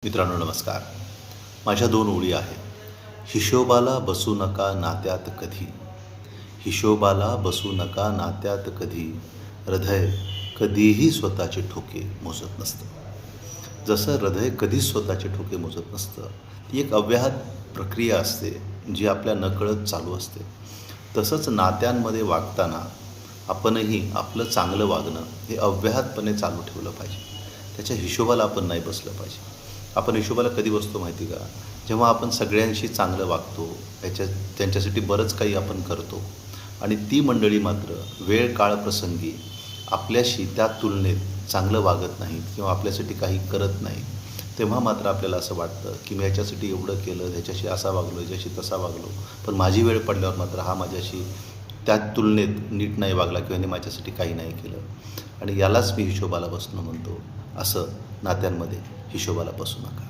मित्रांनो नमस्कार. माझ्या दोन ओळी आहेत. हिशोबाला बसू नका नात्यात कधी, हिशोबाला बसू नका नात्यात कधी, हृदय कधीही स्वतःचे ठोके मोजत नसतं. जसं हृदय कधीच स्वतःचे ठोके मोजत नसतं, ती एक अव्याहत प्रक्रिया असते जी आपल्या नकळत चालू असते. तसंच नात्यांमध्ये वागताना आपणही आपलं चांगलं वागणं हे अव्याहतपणे चालू ठेवलं पाहिजे. त्याच्या हिशोबाला आपण नाही बसलं पाहिजे. आपण हिशोबाला कधी बसतो माहिती का? जेव्हा आपण सगळ्यांशी चांगलं वागतो, त्यांच्यासाठी बरंच काही आपण करतो आणि ती मंडळी मात्र वेळ काळ प्रसंगी आपल्याशी त्या तुलनेत चांगलं वागत नाहीत किंवा आपल्यासाठी काही करत नाहीत, तेव्हा मात्र आपल्याला असं वाटतं की मी ह्याच्यासाठी एवढं केलं, ह्याच्याशी असा वागलो, ह्याच्याशी तसा वागलो, पण माझी वेळ पडल्यावर मात्र हा माझ्याशी त्या तुलनेत नीट नाही वागला किंवा ह्याने माझ्यासाठी काही नाही केलं. आणि यालाच मी हिशोबाला बसणं म्हणतो. असं नात्यांमध्ये हिशोबाला बसू नका.